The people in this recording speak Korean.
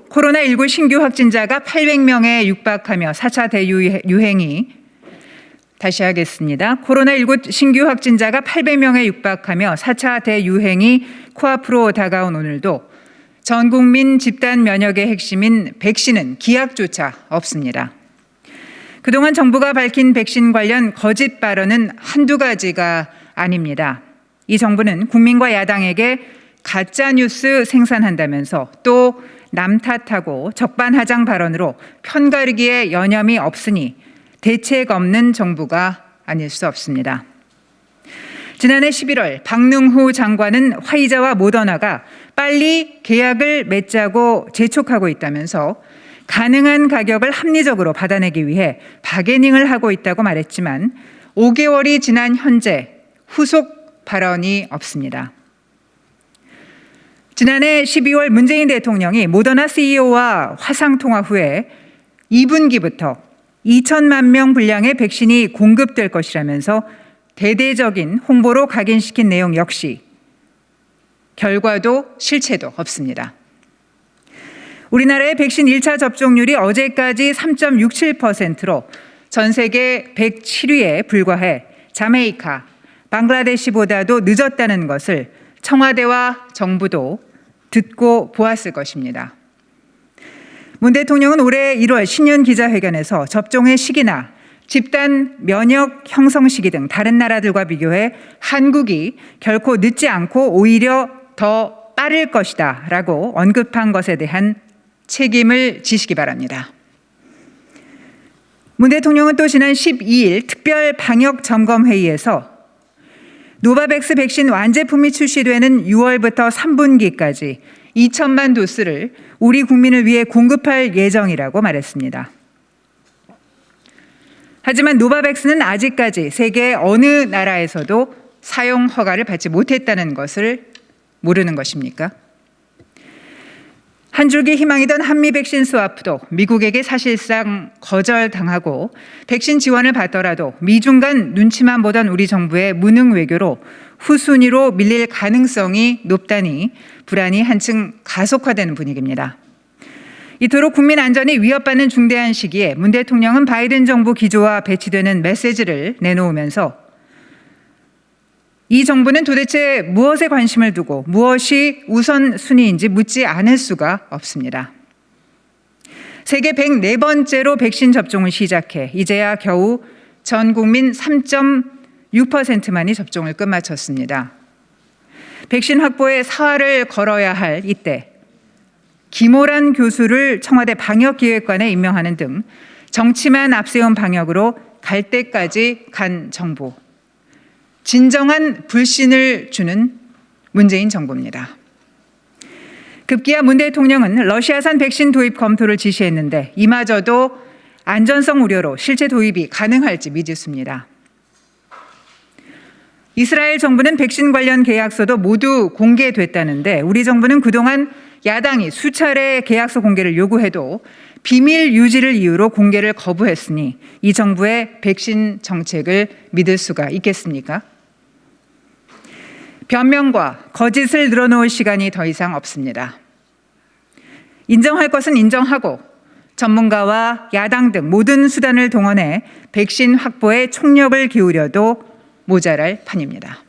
코로나19 신규 확진자가 800명에 육박하며 4차 대유행이 다시 하겠습니다. 코로나19 신규 확진자가 800명에 육박하며 4차 대유행이 코앞으로 다가온 오늘도 전 국민 집단 면역의 핵심인 백신은 기약조차 없습니다. 그동안 정부가 밝힌 백신 관련 거짓 발언은 한두 가지가 아닙니다. 이 정부는 국민과 야당에게 가짜뉴스 생산한다면서 또 남 탓하고 적반하장 발언으로 편가르기에 여념이 없으니 대책 없는 정부가 아닐 수 없습니다. 지난해 11월 박능후 장관은 화이자와 모더나가 빨리 계약을 맺자고 재촉하고 있다면서 가능한 가격을 합리적으로 받아내기 위해 바게닝을 하고 있다고 말했지만 5개월이 지난 현재 후속 발언이 없습니다. 지난해 12월 문재인 대통령이 모더나 CEO와 화상통화 후에 2분기부터 2천만 명 분량의 백신이 공급될 것이라면서 대대적인 홍보로 각인시킨 내용 역시 결과도 실체도 없습니다. 우리나라의 백신 1차 접종률이 어제까지 3.67%로 전 세계 107위에 불과해 자메이카, 방글라데시보다도 늦었다는 것을 청와대와 정부도 듣고 보았을 것입니다. 문 대통령은 올해 1월 신년 기자회견에서 접종의 시기나 집단 면역 형성 시기 등 다른 나라들과 비교해 한국이 결코 늦지 않고 오히려 더 빠를 것이다 라고 언급한 것에 대한 책임을 지시기 바랍니다. 문 대통령은 또 지난 12일 특별 방역 점검 회의에서 노바백스 백신 완제품이 출시되는 6월부터 3분기까지 2천만 도스를 우리 국민을 위해 공급할 예정이라고 말했습니다. 하지만 노바백스는 아직까지 세계 어느 나라에서도 사용 허가를 받지 못했다는 것을 모르는 것입니까? 한 줄기 희망이던 한미 백신 스와프도 미국에게 사실상 거절당하고 백신 지원을 받더라도 미중 간 눈치만 보던 우리 정부의 무능 외교로 후순위로 밀릴 가능성이 높다니 불안이 한층 가속화되는 분위기입니다. 이토록 국민 안전이 위협받는 중대한 시기에 문 대통령은 바이든 정부 기조와 배치되는 메시지를 내놓으면서 이 정부는 도대체 무엇에 관심을 두고 무엇이 우선순위인지 묻지 않을 수가 없습니다. 세계 104번째로 백신 접종을 시작해 이제야 겨우 전 국민 3.6%만이 접종을 끝마쳤습니다. 백신 확보에 사활을 걸어야 할 이때 김오란 교수를 청와대 방역기획관에 임명하는 등 정치만 앞세운 방역으로 갈 때까지 간 정부. 진정한 불신을 주는 문재인 정부입니다. 급기야 문 대통령은 러시아산 백신 도입 검토를 지시했는데 이마저도 안전성 우려로 실제 도입이 가능할지 미지수입니다. 이스라엘 정부는 백신 관련 계약서도 모두 공개됐다는데 우리 정부는 그동안 야당이 수차례 계약서 공개를 요구해도 비밀 유지를 이유로 공개를 거부했으니 이 정부의 백신 정책을 믿을 수가 있겠습니까? 변명과 거짓을 늘어놓을 시간이 더 이상 없습니다. 인정할 것은 인정하고 전문가와 야당 등 모든 수단을 동원해 백신 확보에 총력을 기울여도 모자랄 판입니다.